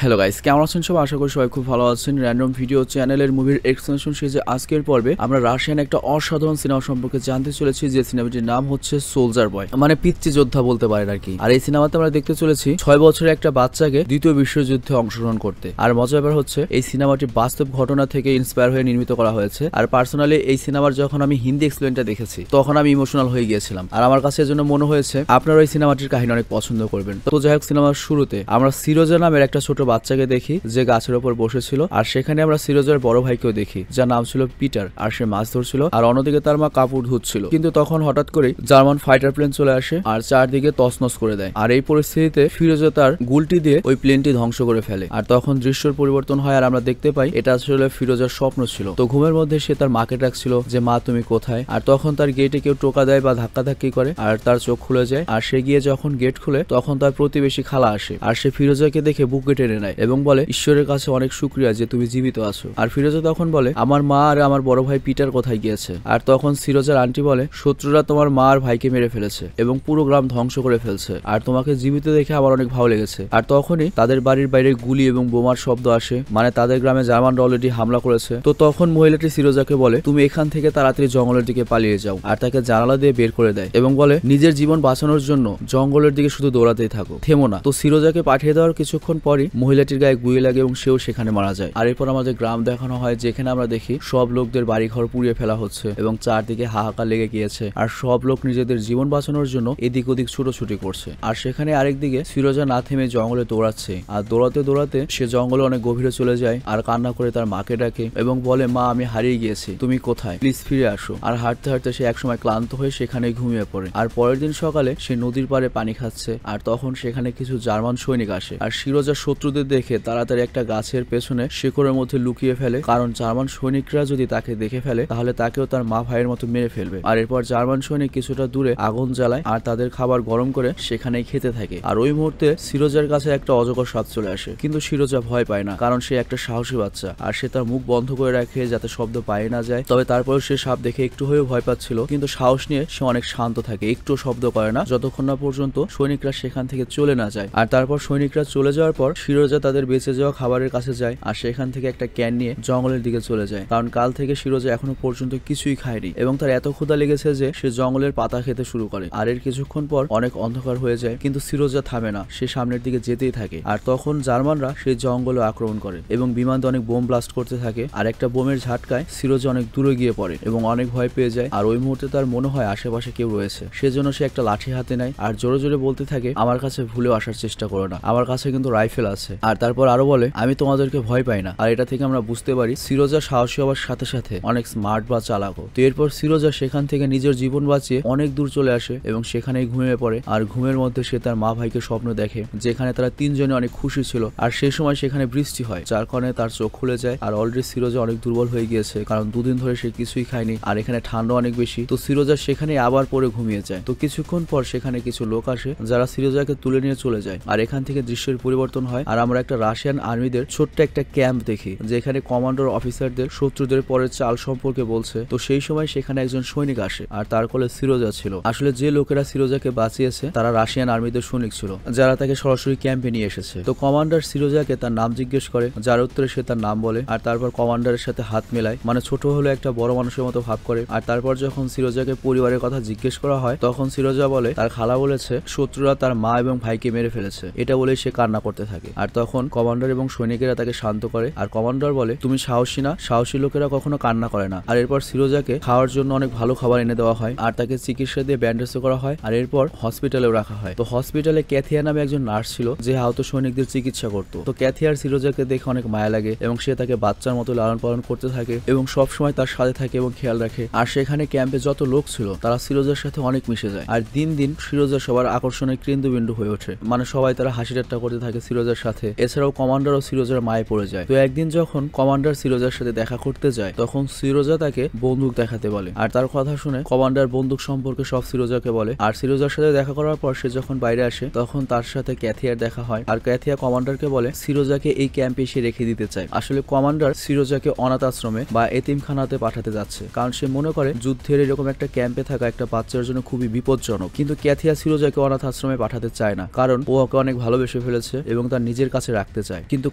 Hello guys, কেমন আছেন সবাই? আশা করি সবাই খুব ভালো আছেন। র্যান্ডম ভিডিও চ্যানেলের মুভির এক্সপ্লেনেশন সিরিজে আজকের পর্বে আমরা রাশিয়ান একটা অসাধারণ সিনেমা সম্পর্কে জানতে চলেছি, যে সিনেমাটির নাম হচ্ছে সোলজার বয়, মানে পিচ্চি যোদ্ধা বলতে পারেন আর কি। আর এই সিনেমাতে আমরা দেখতে চলেছি 6 বছরের একটা বাচ্চাকে দ্বিতীয় বিশ্বযুদ্ধে অংশগ্রহণ করতে। আর মজার ব্যাপার হচ্ছে এই সিনেমাটি বাস্তব ঘটনা থেকে ইন্সপায়ার হয়ে নির্মিত করা হয়েছে। আর পার্সোনালি এই সিনেমার যখন আমি হিন্দি এক্সপ্লেনটা দেখেছি তখন আমি ইমোশনাল হয়ে গিয়েছিলাম। আর আমার কাছে এজন্য মনে হয়েছে আপনারা এই সিনেমাটির কাহিনী অনেক পছন্দ করবেন। তো যাই হোক, সিনেমার শুরুতে আমরা সিরোজা নামের একটা ছোট বাচ্চাকে দেখি যে গাছের উপর বসেছিল। আর সেখানে আমরা সিরোজার বড় ভাইকেও দেখি, যার নাম ছিল পিটার। আর সে মাছ ধরছিল, আর অন্যদিকে তার মা কাপড় ধুচ্ছিল। কিন্তু তখন হঠাৎ করে জার্মান ফাইটার প্লেন চলে আসে আর চারদিকে তছনছ করে দেয়। আর এই পরিস্থিতিতে ফিরোজা তার গুলটি দিয়ে ওই প্লেনটি ধ্বংস করে ফেলে। আর তখন দৃশ্যের পরিবর্তন হয়, আর আমরা দেখতে পাই এটা আসলে ফিরোজার স্বপ্ন ছিল। তো ঘুমের মধ্যে সে তার মাকে ডাকছিল যে মা তুমি কোথায়। আর তখন তার গেটে কেউ টোকা দেয় বা ধাক্কাধাক্কি করে, আর তার চোখ খুলে যায়। আর সে গিয়ে যখন গেট খুলে তখন তার প্রতিবেশী খালা আসে, আর সে ফিরোজাকে দেখে বুকে টেনে নেয় এবং বলে ঈশ্বরের কাছে অনেক শুকরিয়া যে তুমি জীবিত আছো। আর ফিরোজা তখন বলে আমার মা আর আমার বড় ভাই পিটার কোথায় গিয়েছে। আর তখন সিরোজার আন্টি বলে শত্রুরা তোমার মা আর ভাইকে মেরে ফেলেছে এবং পুরো গ্রাম ধ্বংস করে ফেলছে, আর তোমাকে জীবিত দেখে আমার অনেক ভালো লেগেছে। আর তখনই তাদের বাড়ির বাইরে গুলি এবং বোমার শব্দ আসে, মানে তাদের গ্রামে জার্মানরা অলরেডি হামলা করেছে। তো তখন মহিলাটি সিরোজাকে বলে তুমি এখান থেকে তাড়াতাড়ি জঙ্গলের দিকে পালিয়ে যাও, আর তাকে জানালা দিয়ে বের করে দেয় এবং বলে নিজের জীবন বাঁচানোর জন্য জঙ্গলের দিকে শুধু দৌড়াতেই থাকো, থেমো না। তো সিরোজাকে পাঠিয়ে দেওয়ার কিছুক্ষণ পরই মহিলাটির গায়ে গুলি লাগে এবং সেও সেখানে মারা যায়। আর এরপর আমাদের গ্রাম দেখানো হয়, যেখানে আমরা দেখি সব লোকদের বাড়িঘর পুড়িয়ে ফেলা হচ্ছে এবং চারদিকে হাহাকার লেগে গিয়েছে। আর সব লোক নিজেদের জীবন বাঁচানোর জন্য এদিক ওদিক ছুটোছুটি করছে। আর সেখানে আরেকদিকে ফিরোজা না থেমে জঙ্গলে দৌড়াচ্ছে, আর দৌড়াতে দৌড়াতে সে জঙ্গলে অনেক গভীরে চলে যায় আর কান্না করে তার মাকে ডাকে এবং বলে মা আমি হারিয়ে গিয়েছি, তুমি কোথায়, প্লিজ ফিরে আসো। আর হাঁটতে হাঁটতে সে একসময় ক্লান্ত হয়ে সেখানে ঘুমিয়ে পড়ে। আর পরের দিন সকালে সে নদীর পাড়ে পানি খাচ্ছে, আর তখন সেখানে কিছু জার্মান সৈনিক আসে। আর ফিরোজা শত্রুদের দেখে তাড়াতাড়ি একটা গাছের পেছনে শেকড়ের মধ্যে লুকিয়ে ফেলে, কারণ জার্মান সৈনিকরা যদি তাকে দেখে ফেলে তাহলে তাকেও তার মা ভাইয়ের মতো মেরে ফেলবে। আর এরপর জার্মান সৈনিক কিছুটা দূরে আগুন জ্বালায় আর তাদের খাবার গরম করে সেখানেই খেতে থাকে। আর ওই মুহূর্তে সিরোজার কাছে একটা অজগর সাপ চলে আসে, কিন্তু সিরোজা ভয় পায় না, কারণ সে একটা সাহসী বাচ্চা। আর সে তার মুখ বন্ধ করে রাখে যাতে শব্দ পায় না যায়। তবে তারপরেও সে সাপ দেখে একটু হয়েও ভয় পাচ্ছিল, কিন্তু সাহস নিয়ে সে অনেক শান্ত থাকে, একটু শব্দ করে না যতক্ষণ না পর্যন্ত সৈনিকরা সেখান থেকে চলে না যায়। আর তারপর সৈনিকরা চলে যাওয়ার পর সিরোজা তাদের বেঁচে যাওয়া খাবারের কাছে যায়, আর সেখান থেকে একটা ক্যান নিয়ে জঙ্গলের দিকে চলে যায়, কারণ কাল থেকে সিরোজা এখনো পর্যন্ত কিছুই খায়নি এবং তার এত ক্ষুধা লেগেছে যে সে জঙ্গলের পাতা খেতে শুরু করে। আর এর কিছুক্ষণ পর অনেক অন্ধকার হয়ে যায়, কিন্তু সিরোজা থামে না, সে সামনের দিকে যেতেই থাকে। আর তখন জার্মানরা সেই জঙ্গলে আক্রমণ করে এবং বিমান দিয়ে অনেক বোম ব্লাস্ট করতে থাকে। আর একটা বোমের ঝাটকায় সিরোজা অনেক দূরে গিয়ে পড়ে এবং অনেক ভয় পেয়ে যায়। আর ওই মুহূর্তে তার মনে হয় আশেপাশে কেউ রয়েছে, সেজন্য সে একটা লাঠি হাতে নেয় আর জোরে জোরে বলতে থাকে আমার কাছে ভুলেও আসার চেষ্টা করো না, আমার কাছে কিন্তু রাইফেল আছে। আর তারপর আরো বলে আমি তোমাদেরকে ভয় পাই না। আর এটা থেকে আমরা বুঝতে পারি সিরোজা সাহসী হওয়ার সাথে সাথে অনেক স্মার্ট বা চালাকও। তো এরপর সিরোজা সেখান থেকে নিজের জীবন বাঁচিয়ে অনেক দূর চলে আসে এবং সেখানেই ঘুমিয়ে পড়ে। আর ঘুমের মধ্যে সে তার মা ভাইকে স্বপ্ন দেখে, যেখানে তারা তিনজনে অনেক খুশি ছিল। আর সেই সময় সেখানে বৃষ্টি হয়, যার কারণে তার চোখ খুলে যায়। আর অলরেডি সিরোজা অনেক দুর্বল হয়ে গিয়েছে, কারণ দুদিন ধরে সে কিছুই খায়নি, আর এখানে ঠান্ডা অনেক বেশি। তো সিরোজা সেখানে আবার পরে ঘুমিয়ে যায়। তো কিছুক্ষণ পর সেখানে কিছু লোক আসে যারা সিরোজাকে তুলে নিয়ে চলে যায়। আর এখান থেকে দৃশ্যের পরিবর্তন হয়, আর আমরা একটা রাশিয়ান আর্মিদের ছোট্ট একটা ক্যাম্প দেখি, যেখানে কমান্ডার অফিসারদের শত্রুদের পরের চাল সম্পর্কে বলছে। তো সেই সময় সেখানে একজন সৈনিক আসে, আর তার কোলে সিরোজা ছিল। আসলে যে লোকেরা সিরোজাকে বাঁচিয়েছে তারা রাশিয়ান আর্মিদের সৈনিক ছিল, যারা তাকে সরাসরি ক্যাম্পে নিয়ে এসেছে। তো কমান্ডার সিরোজাকে তার নাম জিজ্ঞেস করে, যার উত্তরে সে তার নাম বলে। আর তারপর কমান্ডারের সাথে হাত মেলায়, মানে ছোট হলে একটা বড় মানুষের মতো ভাব করে। আর তারপর যখন সিরোজাকে পরিবারের কথা জিজ্ঞেস করা হয় তখন সিরোজা বলে তার খালা বলেছে শত্রুরা তার মা এবং ভাইকে মেরে ফেলেছে, এটা বলে সে কান্না করতে থাকে। আর তখন কমান্ডার এবং সৈনিকেরা তাকে শান্ত করে। আর কমান্ডার বলে তুমি সাহসী না, সাহসী লোকেরা কখনো কান্না করে না। আর এরপর সিরোজাকে খাওয়ার জন্য অনেক ভালো খাবার এনে দেওয়া হয়, আর তাকে চিকিৎসা দিয়ে ব্যান্ডেজ করা হয়। আর এরপর হসপিটালেও রাখা হয়। তো হসপিটালে ক্যাথিয়া নামে একজন নার্স ছিল, যে আহত সৈনিকদের চিকিৎসা করতো। তো ক্যাথিয়ার সিরোজাকে দেখে অনেক মায়া লাগে এবং সে তাকে বাচ্চার মতো লালন পালন করতে থাকে এবং সবসময় তার সাথে থাকে এবং খেয়াল রাখে। আর সেখানে ক্যাম্পে যত লোক ছিল তারা সিরোজার সাথে অনেক মিশে যায়। আর দিন দিন সিরোজা সবার আকর্ষণের কেন্দ্রবিন্দু হয়ে ওঠে, মানে সবাই তারা হাসি ঠাট্টা করতে থাকে সিরোজার সাথে। এছাড়াও কমান্ডারও সিরোজার মায়ে পড়ে যায়। তো একদিন যখন কমান্ডার সিরোজার সাথে দেখা করতে যায় তখন সিরোজা তাকে বন্দুক দেখাতে বলে। আর তার কথা শুনে কমান্ডার বন্দুক সম্পর্কে সব সিরোজাকে বলে। আর সিরোজার সাথে দেখা করার পর সে যখন বাইরে আসে তখন তার সাথে ক্যাথিয়ার দেখা হয়। আর ক্যাথিয়া কমান্ডারকে বলে সিরোজাকে এই ক্যাম্পে এসে রেখে দিতে চায়। আসলে কমান্ডার সিরোজাকে অনাথ আশ্রমে বা এতিমখানাতে পাঠাতে যাচ্ছে, কারণ সে মনে করে যুদ্ধের এরকম একটা ক্যাম্পে থাকা একটা বাচ্চার জন্য খুবই বিপজ্জনক। কিন্তু ক্যাথিয়া সিরোজাকে অনাথ আশ্রমে পাঠাতে চায় না, কারণ ও ওকে অনেক ভালোবেসে ফেলেছে এবং তার নিজের কাছে রাখতে চায়, কিন্তু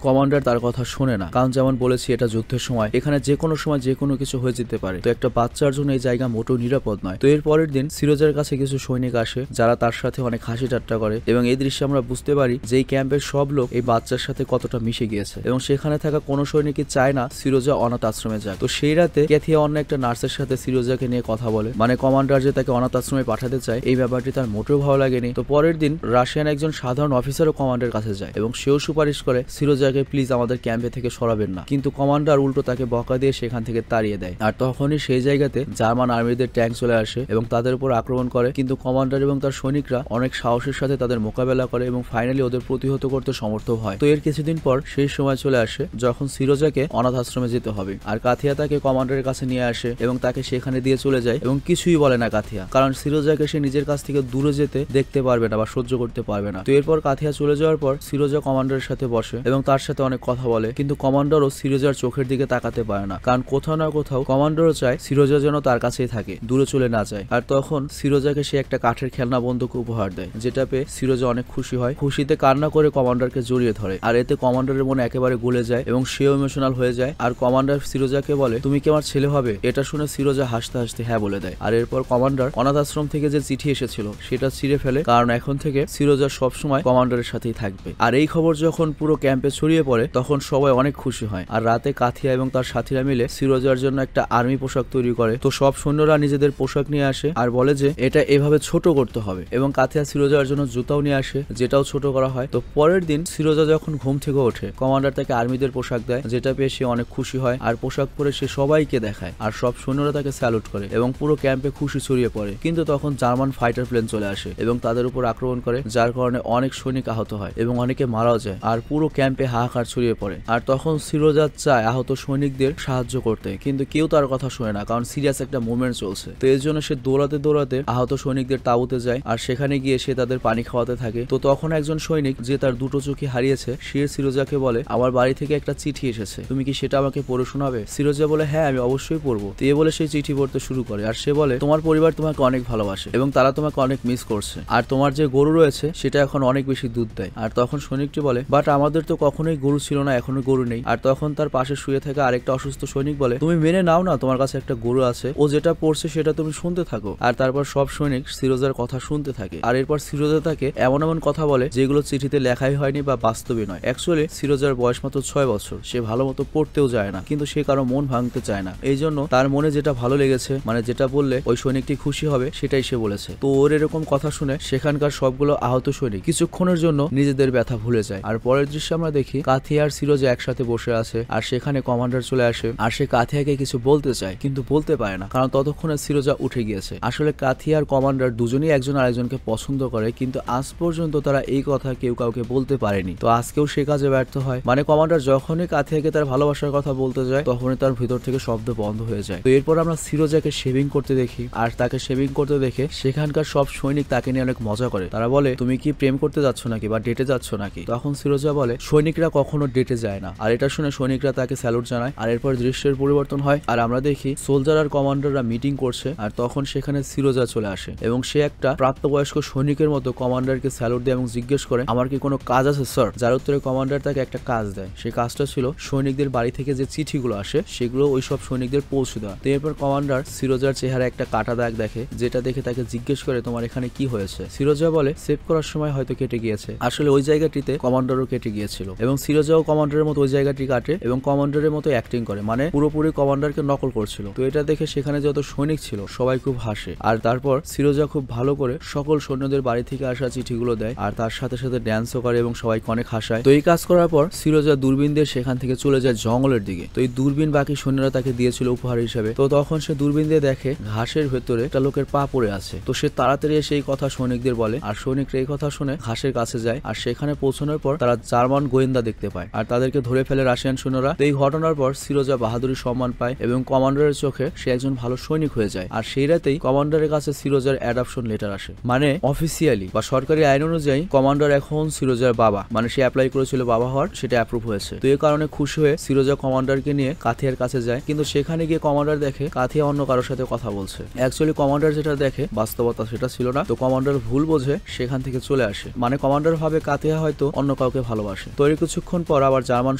কমান্ডার তার কথা শোনে না, কারণ যেমন বলেছি এটা যুদ্ধের সময়, এখানে যে কোনো সময় যে কোনো কিছু হয়ে যেতে পারে। তো একটা বাচ্চার জন্য এই জায়গা মোটেও নিরাপদ নয়। তো এর পরের দিন সিরোজার কাছে কিছু সৈনিক আসে যারা তার সাথে অনেক হাসি ঠাট্টা করে, এবং এই দৃশ্যে আমরা বুঝতে পারি যে এই ক্যাম্পের সব লোক এই বাচ্চার সাথে কতটা মিশে গিয়েছে, এবং সেখানে থাকা কোনো সৈনিকই চায় না সিরোজা অনাথ আশ্রমে যাক। তো সেই রাতে ক্যাথিয়া অন্য একটা নার্সের সাথে সিরোজাকে নিয়ে কথা বলে, মানে কমান্ডার যে তাকে অনাথ আশ্রমে পাঠাতে চায় এই ব্যাপারটি তার মোটেও ভালো লাগেনি। তো পরের দিন রাশিয়ান একজন সাধারণ অফিসারও কমান্ডারের কাছে যায় এবং সেও সুপারিশ করে সিরোজাকে প্লিজ আমাদের ক্যাম্পে থেকে সরাবেন না, কিন্তু কমান্ডার উল্টো তাকে বকা দিয়ে সেখান থেকে তাড়িয়ে দেয়। আর তখনই সেই জায়গাতে জার্মান আর্মিদের ট্যাঙ্ক চলে আসে এবং তাদের উপর আক্রমণ করে, কিন্তু কমান্ডার এবং তার সৈনিকরা অনেক সাহসের সাথে তাদের মোকাবেলা করে এবং ফাইনালি ওদের প্রতিহত করতে সমর্থ হয়। তো এর কিছুদিন পর সেই সময় চলে আসে যখন সিরোজাকে অনাথ আশ্রমে যেতে হবে, আর কাথিয়া তাকে কমান্ডারের কাছে নিয়ে আসে এবং তাকে সেখানে দিয়ে চলে যায় এবং কিছুই বলে না কাথিয়া, কারণ সিরোজাকে সে নিজের কাছ থেকে দূরে যেতে দেখতে পারবে না বা সহ্য করতে পারবে না। তো এরপর কাথিয়া চলে যাওয়ার পর সিরোজা কমান্ডারের সাথে বসে এবং তার সাথে অনেক কথা বলে, কিন্তু কমান্ডারও সিরোজার চোখের দিকে তাকাতে পারে না, কারণ কোথাও না কোথাও কমান্ডারও চায় সিরোজা যেন তার কাছেই থাকে, দূরে চলে না যায়। আর তখন সিরোজাকে সে একটা কাঠের খেলনা বন্দুক উপহার দেয়, যেটা পেয়ে সিরোজা অনেক খুশি হয়, খুশিতে কান্না করে কমান্ডারকে জড়িয়ে ধরে, আর এতে কমান্ডারের মনে একেবারে গলে যায় এবং সেও ইমোশনাল হয়ে যায়। আর কমান্ডার সিরোজাকে বলে তুমি কি আমার ছেলে হবে? এটা শুনে সিরোজা হাসতে হাসতে হ্যাঁ বলে দেয়। আর এরপর কমান্ডার অনাথ আশ্রম থেকে যে চিঠি এসেছিল সেটা ছিঁড়ে ফেলে, কারণ এখন থেকে সিরোজা সবসময় কমান্ডারের সাথেই থাকবে। আর এই খবর যখন পুরো ক্যাম্পে ছড়িয়ে পড়ে তখন সবাই অনেক খুশি হয়। আর রাতে কাথিয়া এবং তার সাথীরা মিলে সিরোজার জন্য একটা আর্মি পোশাক তৈরি করে। তো সব সৈন্যরা নিজেদের পোশাক নিয়ে আসে আর বলে যে এটা এভাবে ছোট করতে হবে, এবং কাথিয়া সিরোজার জন্য জুতাও নিয়ে আসে যেটাও ছোট করা হয়। তো পরের দিন সিরোজা যখন ঘুম থেকে ওঠে কমান্ডার তাকে আর্মিদের পোশাক দেয়, যেটা পেয়ে সে অনেক খুশি হয় আর পোশাক পরে সে সবাইকে দেখায় আর সব সৈন্যরা তাকে স্যালুট করে এবং পুরো ক্যাম্পে খুশি ছড়িয়ে পড়ে। কিন্তু তখন জার্মান ফাইটার প্লেন চলে আসে এবং তাদের উপর আক্রমণ করে, যার কারণে অনেক সৈনিক আহত হয় এবং অনেকে মারাও যায় আর পুরো ক্যাম্পে হাহাকার ছড়িয়ে পড়ে। আর তখন সিরোজা চায় আহত সৈনিকদের সাহায্য করতে, কিন্তু কেউ তার কথা শোনে না, কারণ সিরিয়াস একটা মুভমেন্ট চলছে। তো এর জন্য সে দৌড়াতে দৌড়াতে আহত সৈনিকদের তাঁবুতে যায় আর সেখানে গিয়ে সে তাদের পানি খাওয়াতে থাকে। তো তখন একজন সৈনিক যে তার দুটো চোখই হারিয়েছে সে সিরোজাকে বলে আমার বাড়ি থেকে একটা চিঠি এসেছে, তুমি কি সেটা আমাকে পড়ে শোনাবে? সিরোজা বলে হ্যাঁ আমি অবশ্যই পড়বো। তো এ বলে সেই চিঠি পড়তে শুরু করে আর সে বলে তোমার পরিবার তোমাকে অনেক ভালোবাসে এবং তারা তোমাকে অনেক মিস করছে, আর তোমার যে গরু রয়েছে সেটা এখন অনেক বেশি দুধ দেয়। আর তখন সৈনিকটি বলে বাট আমাদের তো কখনোই গরু ছিল না, এখনো গরু নেই। আর তখন তার পাশে শুয়ে থাকা আরেকটা অসুস্থ সৈনিক বলে তুমি মেনে নাও না তোমার কাছে একটা গরু আছে, ও যেটা পড়ছে সেটা তুমি শুনতে থাকো। আর তারপর সব সৈনিক সিরোজার কথা শুনতে থাকে আর এরপর সিরোজা তাকে এমন এমন কথা বলে যেগুলো চিঠিতে লেখাই হয়নি বা বাস্তবে নয়। অ্যাকচুয়ালি সিরোজার বয়স মাত্র 6 বছর, সে ভালো মতো পড়তেও যায় না, কিন্তু সে কারো মন ভাঙতে চায় না, এই জন্য তার মনে যেটা ভালো লেগেছে মানে যেটা বললে ওই সৈনিকটি খুশি হবে সেটাই সে বলেছে। তো ওর এরকম কথা শুনে সেখানকার সবগুলো আহত সৈনিক কিছুক্ষণের জন্য নিজেদের ব্যথা ভুলে যায়। আর পরের দৃশ্যে আমরা দেখি কাথিয়া আর সিরোজা একসাথে বসে আছে আর সেখানে কমান্ডার চলে আসে আর সে কাথিয়াকে কিছু বলতে চায় কিন্তু বলতে পারে না, কারণ ততক্ষণে সিরোজা উঠে গিয়েছে। আসলে কাথিয়া আর কমান্ডার দুজনেই একজন আরেকজনকে পছন্দ করে, কিন্তু আজ পর্যন্ত তারা এই কথা কেউ কাউকে বলতে পারেনি। তো আজকেও সে কাজে ব্যর্থ হয়, মানে কমান্ডার যখনই কাথিয়াকে তার ভালোবাসার কথা বলতে যায় তখনই তার ভিতর থেকে শব্দ বন্ধ হয়ে যায়। তো এরপর আমরা সিরোজাকে শেভিং করতে দেখি আর তাকে শেভিং করতে দেখে সেখানকার সব সৈনিক তাকে নিয়ে অনেক মজা করে। তারা বলে তুমি কি প্রেম করতে যাচ্ছ নাকি বা ডেটে যাচ্ছ নাকি? তখন সিরোজা বলে সৈনিকরা কখনো ডেটে যায় না। আর এটা শুনে সৈনিকরা তাকে স্যালুট জানায়। আর এরপর দৃশ্যের পরিবর্তন হয় আর আমরা দেখি সোলজার আর কমান্ডাররা মিটিং করছে আর তখন সেখানে সিরোজা চলে আসে এবং সে একটা প্রাপ্তবয়স্ক সৈনিকের মতো কমান্ডারকে স্যালুট দেয় এবং জিজ্ঞেস করে আমার কি কোনো কাজ আছে স্যার? যার উত্তরে কমান্ডার তাকে একটা কাজ দেয়। সেই কাজটা ছিল সৈনিকদের বাড়ি থেকে যে চিঠিগুলো আসে সেগুলো ওই সব সৈনিকদের পৌঁছে দেওয়া। তো এরপর কমান্ডার সিরোজার চেহারা একটা কাটা দাগ দেখে, যেটা দেখে তাকে জিজ্ঞেস করে তোমার এখানে কি হয়েছে? সিরোজা বলে সেভ করার সময় হয়তো কেটে গিয়েছে। আসলে ওই জায়গাটিতে কমান্ডারও কেটে গিয়েছিল এবং সিরোজাও কমান্ডারের মতো ওই জায়গাটি কাটে এবং কমান্ডারের মতো অ্যাক্টিং করে, মানে পুরোপুরি কমান্ডারকে নকল করছিল। তো এটা দেখে সেখানে যত সৈনিক ছিল সবাই খুব হাসে। আর তারপর সিরোজা খুব ভালো করে সকল সৈন্যদের বাড়ি থেকে আসা চিঠিগুলো দেয় আর তার সাথে সাথে ড্যান্সও করে এবং সবাইকে অনেক হাসায়। তো এই কাজ করার পর সিরোজা দূরবীন দিয়ে সেখান থেকে চলে যায় জঙ্গলের দিকে। তো এই দূরবীন বাকি সৈন্যরা তাকে দিয়েছিল উপহার হিসেবে। তো তখন সে দূরবীন দিয়ে দেখে ঘাসের ভেতরে একটা লোকের পা পড়ে আছে। তো সে তাড়াতাড়ি এসে এই কথা সৈনিকদের বলে আর সৈনিকরা এই কথা শুনে ঘাসের কাছে যায় আর সেখানে পৌঁছানোর পর তারা জার্মান গোয়েন্দা দেখতে পায় আর তাদেরকে ধরে ফেলে রাশিয়ান সৈন্যরা। তো এই ঘটনার পর সিরোজা বাহাদুরি সম্মান পায় এবং কমান্ডারের চোখে সে একজন ভালো সৈনিক হয়ে যায়। আর সেই রাতেই কমান্ডারের কাছে সিরোজার অ্যাডাপশন লেটার আসে, মানে অফিসিয়ালি বা সরকারি আইন অনুযায়ী কমান্ডার এখন সিরোজার বাবা, মানে সে অ্যাপ্লাই করেছিল বাবা হওয়ার, সেটা অ্যাপ্রুভ হয়েছে। তো এই কারণে খুশি হয়ে সিরোজা কমান্ডারকে নিয়ে কাথিয়ার কাছে যায়, কিন্তু সেখানে গিয়ে কমান্ডার দেখে কাথিয়া অন্য কারোর সাথে কথা বলছে। অ্যাকচুয়ালি কমান্ডার যেটা দেখে বাস্তবতা সেটা ছিল না। তো কমান্ডার ভুল বোঝে সেখান থেকে চলে আসে, মানে কমান্ডার ভাবে কাথিয়া হয়তো অন্য কাউকে কাউকে ভালোবাসে। তো এর কিছুক্ষণ পর আবার জার্মান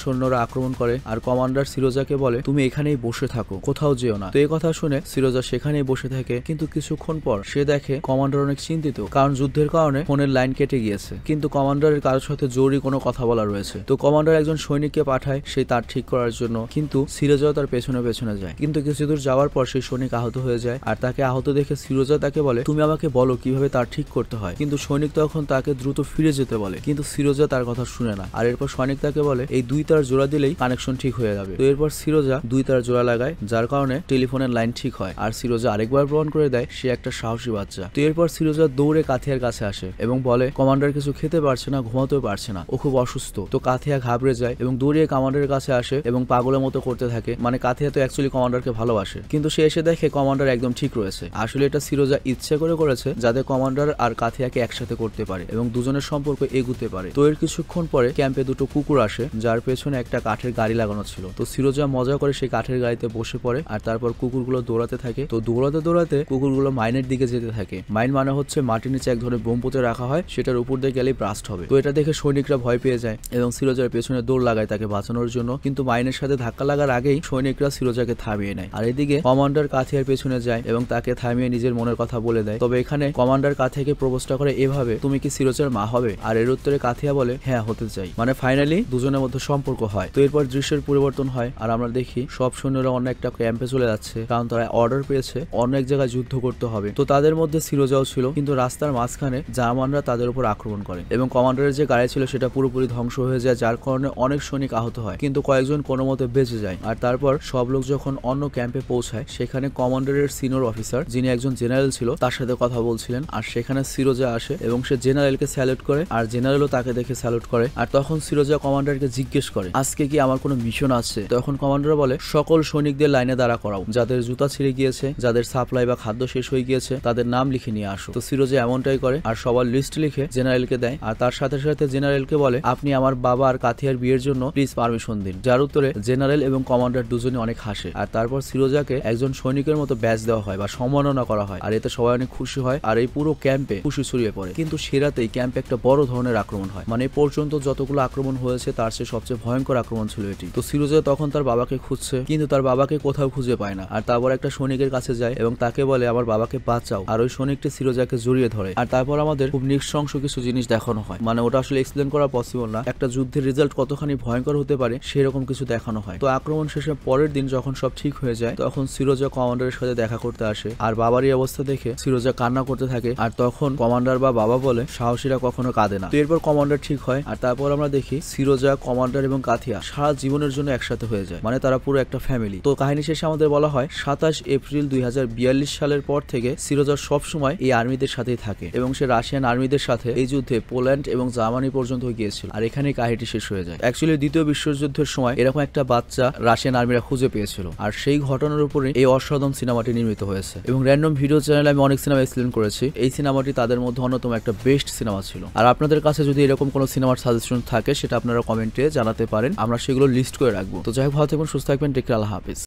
সৈন্যরা আক্রমণ করে আর কমান্ডার সিরোজাকে বলে তুমি এখানেই বসে থাকো, কোথাও যেও না। তো এই কথা শুনে সিরোজা সেখানেই বসে থাকে, কিন্তু কিছুক্ষণ পর সে দেখে কমান্ডার অনেক চিন্তিত, কারণ যুদ্ধের কারণে ফোনের লাইন কেটে গিয়েছে, কিন্তু কমান্ডারের কারোর সাথে জরুরি কোনো কথা বলা রয়েছে। তো কমান্ডার একজন সৈনিককে পাঠায় সেই তার ঠিক করার জন্য, কিন্তু সিরোজা তার পেছনে পেছনে যায়। কিন্তু কিছু দূর যাওয়ার পর সেই সৈনিক আহত হয়ে যায় আর তাকে আহত দেখে সিরোজা তাকে বলে তুমি আমাকে বলো কিভাবে তার ঠিক করতে হয়। কিন্তু সৈনিক তখন তাকে দ্রুত ফিরে যেতে বলে, কিন্তু সিরোজা তার কথা শুনে না। আর এরপর সৈনিক তাকে বলে এই 2 তার জোড়া দিলেই কানেকশন ঠিক হয়ে যাবে। তো এরপর সিরোজা 2 তার জোড়া লাগায়, যার কারণে টেলিফোনের লাইন ঠিক হয়। আর সিরোজা আরেকবার প্রমাণ করে দেয় সে একটা সাহসী বাচ্চা। তো এরপর সিরোজা দৌড়ে কাথিয়ার কাছে আসে এবং বলে কমান্ডার কিছু খেতে পারছে না, ঘুমাতেও পারছে না, ও খুব অসুস্থ। তো কাথিয়া ঘাবড়ে যায় এবং দৌড়িয়ে কমান্ডারের কাছে আসে এবং পাগলের মতো করতে থাকে। মানে কাথিয়া তো অ্যাকচুয়ালি কমান্ডারকে ভালোবাসে, কিন্তু সে এসে দেখে কমান্ডার একদম ঠিক রয়েছে। আসলে এটা সিরোজা ইচ্ছে করে করেছে যাতে কমান্ডার আর কাথিয়াকে একসাথে করতে পারে এবং দুজনের সম্পর্ক এগুতে পারে। তো এর কিছুক্ষণ পরে ক্যাম্পে 2টো কুকুর আসে, যার পেছনে একটা কাঠের গাড়ি লাগানো ছিল। তো সিরোজা মজা করে সেই কাঠের গাড়িতে বসে পড়ে আর তারপর কুকুরগুলো দৌড়াতে থাকে। তো দৌড়াতে দৌড়াতে কুকুরগুলো মাইনের দিকে যেতে থাকে। মাইন মানে হচ্ছে মাটির নিচে এক ধরনের বোম পুঁতে রাখা হয়, সেটার উপর দিয়ে গেলেই ব্রাস্ট হবে। তো এটা দেখে সৈনিকরা ভয় পেয়ে যায় এবং সিরোজার পেছনে দৌড় লাগায় তাকে বাঁচানোর জন্য, কিন্তু মাইনের সাথে ধাক্কা লাগার আগেই সৈনিকরা সিরোজাকে থামিয়ে নেয়। আর এদিকে কমান্ডার কাথিয়ার পেছনে যায় এবং তাকে থামিয়ে নিজের মনের কথা বলে দেয়। তবে এখানে কমান্ডার কাথিয়াকে প্রপোজটা করে এভাবে, তুমি কি সিরোজার মা হবে? আর এর উত্তরে কাথিয়া বলে হ্যাঁ হতে চাই। মানে ফাইনালি দুজনের মধ্যে সম্পর্ক হয়। তো এরপর দৃশ্যের পরিবর্তন হয় আর আমরা দেখি সব সৈন্যরা অন্য একটা ক্যাম্পে চলে যাচ্ছে, কারণ তারা অর্ডার পেয়েছে অন্য এক জায়গায় যুদ্ধ করতে হবে। তো তাদের মধ্যে সিরোজাও ছিল, কিন্তু রাস্তার মাঝখানে জার্মানরা তাদের উপর আক্রমণ করে এবং কমান্ডারের যে গাড়ি ছিল সেটা পুরোপুরি ধ্বংস হয়ে যায়, যার কারণে অনেক সৈনিক আহত হয়, কিন্তু কয়েকজন কোনো মতে বেঁচে যায়। আর তারপর সব লোক যখন অন্য ক্যাম্পে পৌঁছায়, সেখানে কমান্ডারের সিনিয়র অফিসার যিনি একজন জেনারেল ছিল তার সাথে কথা বলছিলেন। আর সেখানে সিরোজা আসে এবং সে জেনারেলকে স্যালুট করে আর জেনারেলও তাকে দেখে স্যালুট করে। আর তখন সিরোজা কমান্ডারকে জিজ্ঞেস করে আজকে কি আমার কোনো মিশন আছে? তখন কমান্ডার বলে সকল সৈনিকদের লাইনে দাঁড়া করাও, যাদের জুতা ছিঁড়ে গিয়েছে, যাদের সাপ্লাই বা খাদ্য শেষ হয়ে গিয়েছে তাদের নাম লিখে নিয়ে আসো। তো সিরোজা এমনটাই করে আর সবার লিস্ট লিখে জেনারেলকে দেয়। আর তার সাথে সাথে জেনারেলকে বলে আপনি আমার বাবা আর কাথিয়ার বিয়ের জন্য প্লিজ পারমিশন দিন, যার উত্তরে জেনারেল এবং কমান্ডার দুজনে অনেক হাসে। আর তারপর সিরোজাকে একজন সৈনিকের মতো ব্যাচ দেওয়া হয় বা সম্মাননা করা হয়, আর এতে সবাই অনেক খুশি হয় আর এই পুরো ক্যাম্পে খুশি ছড়িয়ে পড়ে। কিন্তু সেরাতেই ক্যাম্পে একটা বড় ধরনের আক্রমণ হয়, মানে পর্যন্ত যতগুলো আক্রমণ হয়েছে তার চেয়ে সবচেয়ে ভয়ঙ্কর আক্রমণ ছিল এটি। তো সিরোজা তখন তার বাবাকে খুঁজছে, কিন্তু তার বাবাকে কোথাও খুঁজে পায় না। আর তারপর একটা সৈনিকের কাছে যায় এবং তাকে বলে আমার বাবাকে বাঁচাও। আর ওই সৈনিকটি সিরোজাকে জড়িয়ে ধরে। আর তারপর আমাদের খুব নৃশংস কিছু জিনিস দেখানো হয়, মানে ওটা আসলে এক্সপ্লেন করা পসিবল না, একটা যুদ্ধের রেজাল্ট কতখানি ভয়ঙ্কর হতে পারে সেরকম কিছু দেখানো হয়। তো আক্রমণ শেষে পরের দিন যখন সব ঠিক হয়ে যায়, তখন সিরোজা কমান্ডারের সাথে দেখা করতে আসে আর বাবার এই অবস্থা দেখে সিরোজা কান্না করতে থাকে। আর তখন কমান্ডার বা বাবা বলে সাহসীরা কখনো কাঁদে না। তো এরপর কমান্ডার ঠিক হয় আর তারপর আমরা দেখি সিরোজা, কমান্ডার এবং কাথিয়া সারা জীবনের জন্য একসাথে হয়ে যায়, মানে তারা পুরো একটা ফ্যামিলি। তো কাহিনী শেষে আমাদের বলা হয় 27 এপ্রিল 2042 সালের পর থেকে সিরোজা সব সময় এই আর্মিদের সাথেই থাকে এবং সে রাশিয়ান আর্মিদের সাথে এই যুদ্ধে পোল্যান্ড এবং জার্মানি পর্যন্ত গিয়েছিল। আর এখানে কাহিনীটি শেষ হয়ে যায়। অ্যাকচুয়ালি দ্বিতীয় বিশ্বযুদ্ধের সময় এরকম একটা বাচ্চা রাশিয়ান আর্মিরা খুঁজে পেয়েছিল, আর সেই ঘটনার উপরে এই অসাধারণ সিনেমাটি নির্মিত হয়েছে। এবং র্যান্ডম ভিডিও চ্যানেলে আমি অনেক সিনেমা এক্সপ্লেন করেছি, এই সিনেমাটি তাদের মধ্যে অন্যতম একটা বেস্ট সিনেমা ছিল। আর আপনাদের কাছে যদি এরকম কোনো সিনেমার সাজেশন থাকে সেটা আপনারা কমেন্টে জানাতে পারেন, আমরা সেগুলো লিস্ট করে রাখবো। তো যাই হোক, ভালো থাকবেন, সুস্থ থাকবেন, টেক কেয়ার, আল্লাহ হাফেজ।